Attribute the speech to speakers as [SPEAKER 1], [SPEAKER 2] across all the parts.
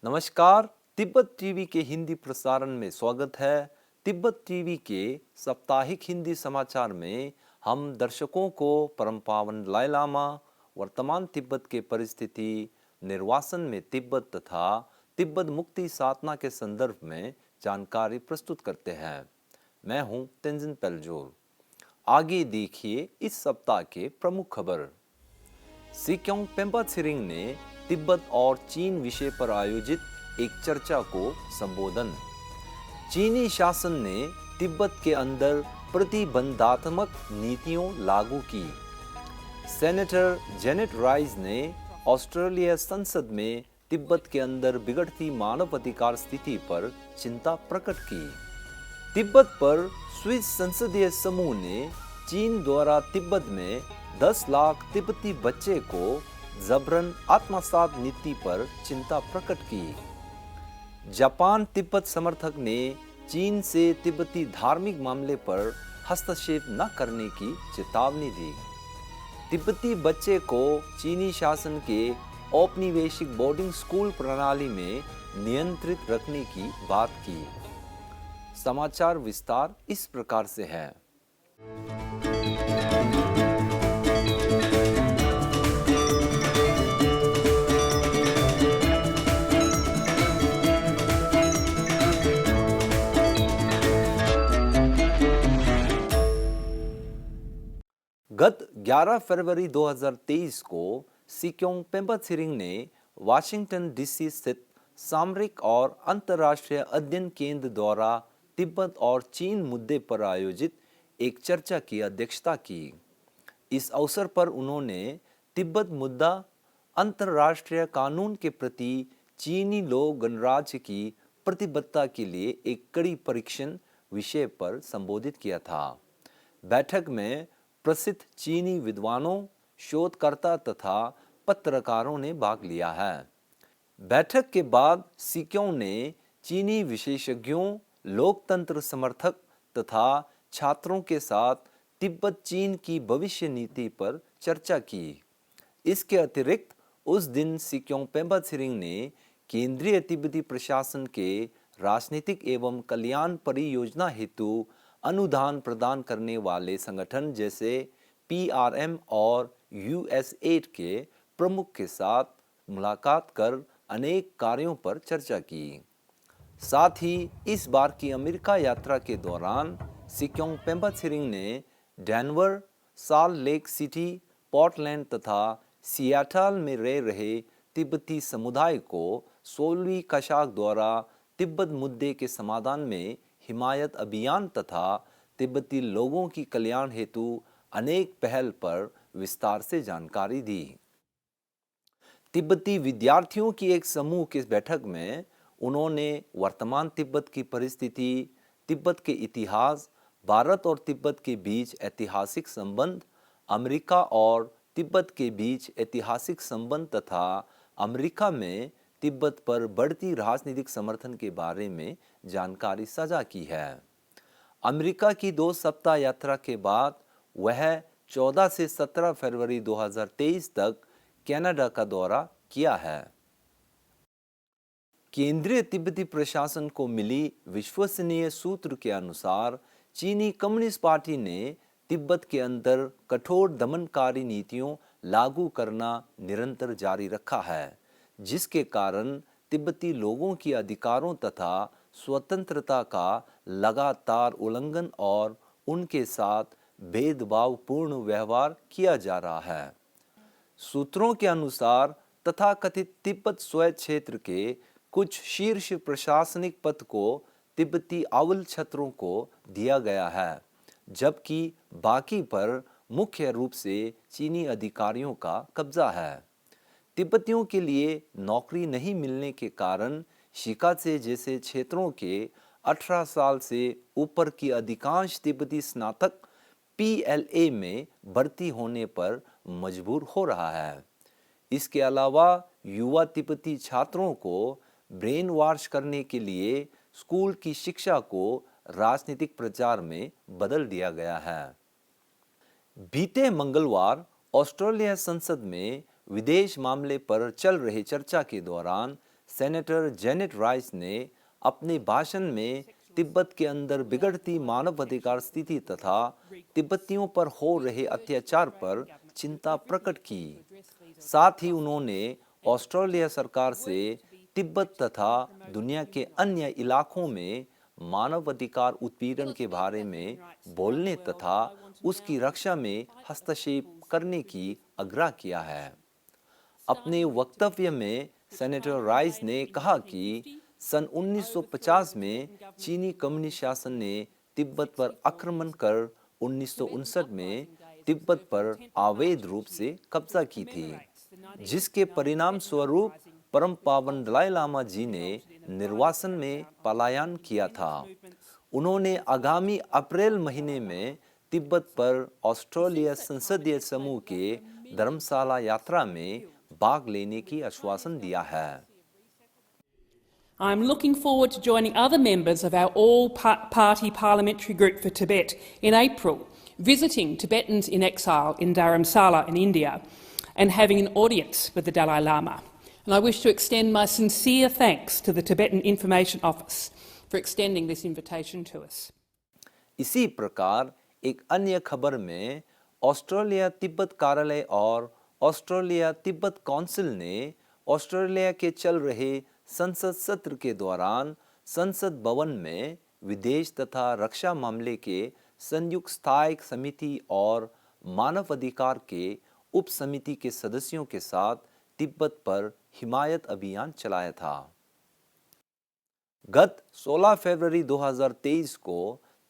[SPEAKER 1] नमस्कार। तिब्बत टीवी के हिंदी प्रसारण में स्वागत है। तिब्बत टीवी के साप्ताहिक हिंदी समाचार में हम दर्शकों को परम पावन दलाई लामा, वर्तमान तिब्बत के परिस्थिति, निर्वासन में तिब्बत तथा तिब्बत मुक्ति साधना के संदर्भ में जानकारी प्रस्तुत करते हैं। मैं हूं तेंजिन पेलजोर। आगे देखिए इस सप्ताह के प्रमुख खबर। सिक्योंग पेम्पा त्सिरिंग ने तिब्बत और चीन विषय पर आयोजित एक चर्चा को संबोधन। चीनी शासन ने तिब्बत के अंदर प्रतिबंधात्मक नीतियों लागू की। सेनेटर जेनेट राइस ने ऑस्ट्रेलिया संसद में तिब्बत के अंदर बिगड़ती मानवाधिकार स्थिति पर चिंता प्रकट की। तिब्बत पर स्विस संसदीय समूह ने चीन द्वारा तिब्बत में 10 लाख तिब्बती बच्चे को जबरन आत्मसात नीति पर चिंता प्रकट की। जापान तिब्बत समर्थक ने चीन से तिब्बती धार्मिक मामले पर हस्तक्षेप न करने की चेतावनी दी। तिब्बती बच्चे को चीनी शासन के औपनिवेशिक बोर्डिंग स्कूल प्रणाली में नियंत्रित रखने की बात की। समाचार विस्तार इस प्रकार से है। गत 11 फरवरी 2023 को सिक्योंग पेम्पा त्सिरिंग ने वाशिंगटन डीसी स्थित सामरिक और अंतर्राष्ट्रीय अध्ययन केंद्र द्वारा तिब्बत और चीन मुद्दे पर आयोजित एक चर्चा की अध्यक्षता की। इस अवसर पर उन्होंने तिब्बत मुद्दा, अंतर्राष्ट्रीय कानून के प्रति चीनी लोक गणराज्य की प्रतिबद्धता के लिए एक कड़ी परीक्षण विषय पर संबोधित किया था। बैठक में प्रसिद्ध चीनी विद्वानों, शोधकर्ता तथा पत्रकारों ने भाग लिया है। बैठक के बाद सिक्योंग ने चीनी विशेषज्ञों, लोकतंत्र समर्थक तथा छात्रों के साथ तिब्बत चीन की भविष्य नीति पर चर्चा की। इसके अतिरिक्त उस दिन सिक्योंग पेम्पा त्सिरिंग ने केंद्रीय तिब्बती प्रशासन के राजनीतिक एवं कल्याण परियोजना हेतु अनुदान प्रदान करने वाले संगठन जैसे PRM और USAID के प्रमुख के साथ मुलाकात कर अनेक कार्यों पर चर्चा की। साथ ही इस बार की अमेरिका यात्रा के दौरान सिक्योंग पेम्पा त्सिरिंग ने Denver, salt lake city, Portland तथा सियाटल में रह रहे तिब्बती समुदाय को 16वीं कशाक द्वारा तिब्बत मुद्दे के समाधान में हिमायत अभियान तथा तिब्बती लोगों की कल्याण हेतु अनेक पहल पर विस्तार से जानकारी दी। तिब्बती विद्यार्थियों की एक समूह की बैठक में उन्होंने वर्तमान तिब्बत की परिस्थिति, तिब्बत के इतिहास, भारत और तिब्बत के बीच ऐतिहासिक संबंध, अमेरिका और तिब्बत के बीच ऐतिहासिक संबंध तथा अमेरिका में तिब्बत पर बढ़ती राजनीतिक समर्थन के बारे में जानकारी साझा की है। अमेरिका की 2 सप्ताह यात्रा के बाद वह 14 से 17 फरवरी 2023 तक कनाडा का दौरा किया है। केंद्रीय तिब्बती प्रशासन को मिली विश्वसनीय सूत्र के अनुसार चीनी कम्युनिस्ट पार्टी ने तिब्बत के अंदर कठोर दमनकारी नीतियों लागू करना निरंतर जारी रखा है, जिसके कारण तिब्बती लोगों की अधिकारों तथा स्वतंत्रता का लगातार उल्लंघन और उनके साथ भेदभावपूर्ण व्यवहार किया जा रहा है। सूत्रों के अनुसार तथाकथित तिब्बत स्वैत क्षेत्र के कुछ शीर्ष प्रशासनिक पद को तिब्बती अवल छत्रों को दिया गया है, जबकि बाकी पर मुख्य रूप से चीनी अधिकारियों का कब्जा है। तिब्बतियों के लिए नौकरी नहीं मिलने के कारण शिकासे जैसे क्षेत्रों के 18 साल से ऊपर की अधिकांश तिब्बती स्नातक PLA में भर्ती होने पर मजबूर हो रहा है। इसके अलावा युवा तिब्बती छात्रों को ब्रेन वॉश करने के लिए स्कूल की शिक्षा को राजनीतिक प्रचार में बदल दिया गया है। बीते मंगलवार ऑस्ट्रेलिया संसद में विदेश मामले पर चल रही चर्चा के दौरान सेनेटर जेनेट राइस ने अपने भाषण में तिब्बत के अंदर बिगड़ती मानवाधिकार स्थिति तथा तिब्बतियों पर हो रहे अत्याचार पर चिंता प्रकट की। साथ ही उन्होंने ऑस्ट्रेलिया सरकार से तिब्बत तथा दुनिया के अन्य इलाकों में मानवाधिकार उत्पीड़न के बारे में बोलने तथा उसकी रक्षा में हस्तक्षेप करने की आग्रह किया है। अपने वक्तव्य में सेनेटर राइस ने कहा कि सन 1950 में चीनी कम्युनिस्ट शासन ने तिब्बत पर आक्रमण कर 1959 में तिब्बत पर अवैध रूप से कब्जा की थी, जिसके परिणाम स्वरूप परम पावन दलाई लामा जी ने निर्वासन में पलायन किया था। उन्होंने आगामी अप्रैल महीने में तिब्बत पर ऑस्ट्रेलिया संसदीय समूह के धर्मशाला यात्रा में भाग लेने की आश्वासन दिया है।
[SPEAKER 2] I'm looking forward to joining other members of our all-party parliamentary group for Tibet in April, visiting Tibetans in exile in Dharamsala in India and having an audience with the Dalai Lama. And I wish to extend my sincere thanks to the Tibetan Information Office for extending this invitation to us.
[SPEAKER 1] इसी प्रकार एक अन्य खबर में Australia Tibet कार्यालय और Australia Tibet council ने Australia के चल रहे संसद सत्र के दौरान संसद भवन में विदेश तथा रक्षा मामले के संयुक्त स्थायी समिति और मानवाधिकार के उप समिति के सदस्यों के साथ तिब्बत पर हिमायत अभियान चलाया था। गत 16 फरवरी 2023 को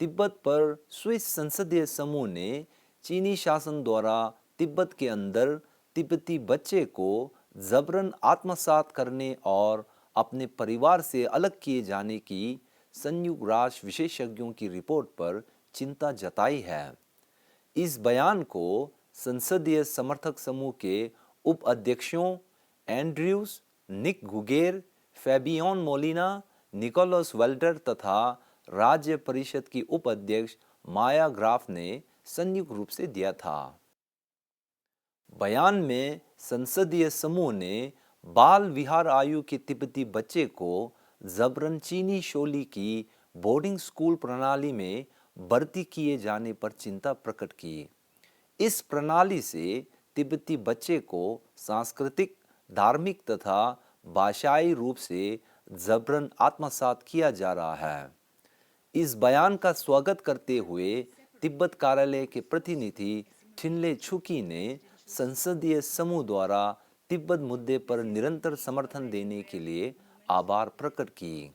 [SPEAKER 1] तिब्बत पर स्विस संसदीय समूह ने चीनी शासन द्वारा तिब्बत के अंदर तिब्बती बच्चे को जबरन आत्मसात करने और अपने परिवार से अलग किए जाने की संयुक्त राष्ट्र विशेषज्ञों की रिपोर्ट पर चिंता जताई है। इस बयान को संसदीय समर्थक समूह के उप अध्यक्षों एंड्रयूस, निक गुगेर, फैबियन मोलिना, निकोलस वेल्टर तथा राज्य परिषद की उप अध्यक्ष माया ग्राफ ने संयुक्त रूप से दिया था। बयान में संसदीय समूह ने बाल विहार आयु के तिब्बती बच्चे को जबरन चीनी शोली की बोर्डिंग स्कूल प्रणाली में भर्ती किए जाने पर चिंता प्रकट की। इस प्रणाली से तिब्बती बच्चे को सांस्कृतिक, धार्मिक तथा भाषाई रूप से जबरन आत्मसात किया जा रहा है। इस बयान का स्वागत करते हुए तिब्बत कार्यालय के प्रतिनिधि ठिनले छुकी ने संसदीय समूह द्वारा तिब्बत मुद्दे पर निरंतर समर्थन देने के लिए आभार प्रकट की।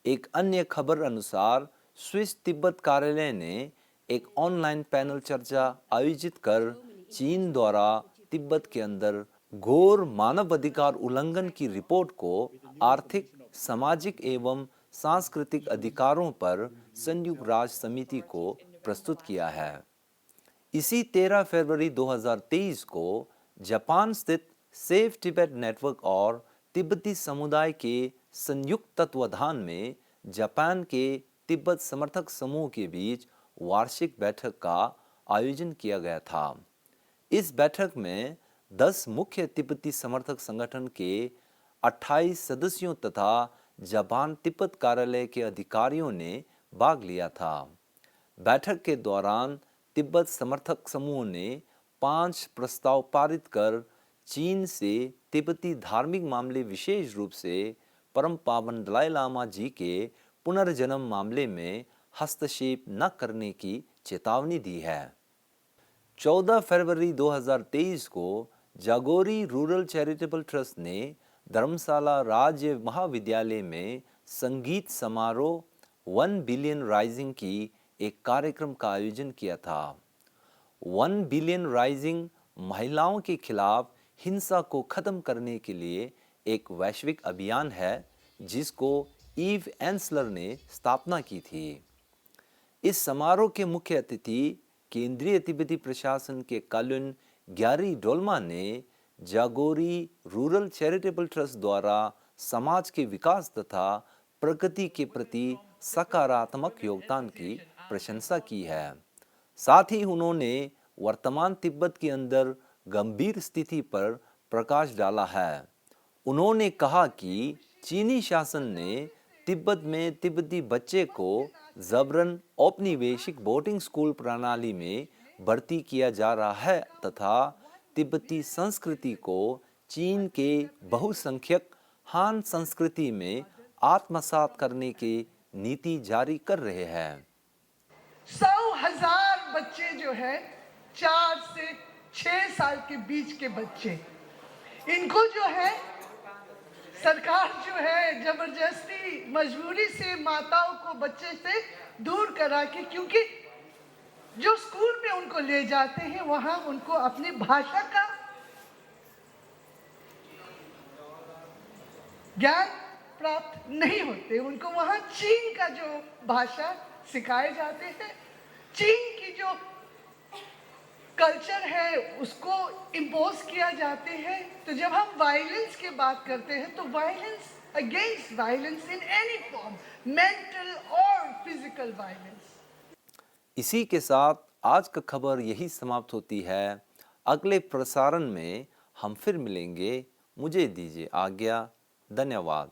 [SPEAKER 1] एक अन्य खबर अनुसार स्विस तिब्बत कार्यालय ने एक ऑनलाइन पैनल चर्चा आयोजित कर चीन द्वारा तिब्बत के अंदर घोर मानवाधिकार उल्लंघन की रिपोर्ट को आर्थिक, सामाजिक एवं सांस्कृतिक अधिकारों पर संयुक्त राष्ट्र समिति को प्रस्तुत किया है। इसी 13 फरवरी 2023 को जापान स्थित सेफ तिब्बत नेटवर्क और तिब्बती समुदाय के संयुक्त तत्वाधान में जापान के तिब्बत समर्थक समूह के बीच वार्षिक बैठक का आयोजन किया गया था। इस बैठक में 10 मुख्य तिब्बती समर्थक संगठन के 28 सदस्यों तथा जापान तिब्बत कार्यालय के अधिकारियों ने भाग लिया था। बैठक के दौरान तिब्बत समर्थक समूह ने 5 प्रस्ताव पारित कर चीन से तिब्बती धार्मिक मामले विशेष रूप से परम पावन दलाई लामा जी के पुनर्जन्म मामले में हस्तक्षेप न करने की चेतावनी दी है। 14 फरवरी 2023 को जागोरी रूरल चैरिटेबल ट्रस्ट ने धर्मशाला राज्य महाविद्यालय में संगीत समारोह 1 बिलियन राइजिंग की एक कार्यक्रम का आयोजन किया था। 1 बिलियन राइजिंग महिलाओं के खिलाफ हिंसा को खत्म करने के लिए एक वैश्विक अभियान है जिसको ईव एंसलर ने स्थापना की थी। इस समारोह के मुख्य अतिथि केंद्रीय तिब्बती प्रशासन के कालुन ग्यारी डोल्मा ने जागोरी रूरल चैरिटेबल ट्रस्ट द्वारा समाज के विकास तथा प्रगति के प्रति सकारात्मक योगदान की प्रशंसा की है। साथ ही उन्होंने वर्तमान तिब्बत के अंदर गंभीर स्थिति पर प्रकाश डाला है। उन्होंने कहा कि चीनी शासन ने तिब्बत में तिब्बती बच्चे को जबरन औपनिवेशिक बोर्डिंग स्कूल प्रणाली में भर्ती किया जा रहा है तथा तिब्बती संस्कृति को चीन के बहुसंख्यक हान संस्कृति में आत्मसात करने की नीति जारी कर रहे हैं।
[SPEAKER 3] 100,000 बच्चे जो है 4 से 6 साल के बीच के बच्चे, इनको जो है सरकार जो है जबरदस्ती मजबूरी से माताओं को बच्चे से दूर करा के, क्योंकि जो स्कूल में उनको ले जाते हैं वहां उनको अपनी भाषा का ज्ञान प्राप्त नहीं होते, उनको वहां चीन का जो भाषा सिखाए जाते हैं, चीन की जो कल्चर है उसको इम्पोज किया जाते हैं। तो जब हम वायलेंस की बात करते हैं तो violence against violence in any form, mental और फिजिकल वायलेंस।
[SPEAKER 1] इसी के साथ आज का खबर यही समाप्त होती है। अगले प्रसारण में हम फिर मिलेंगे। मुझे दीजिए आज्ञा। धन्यवाद।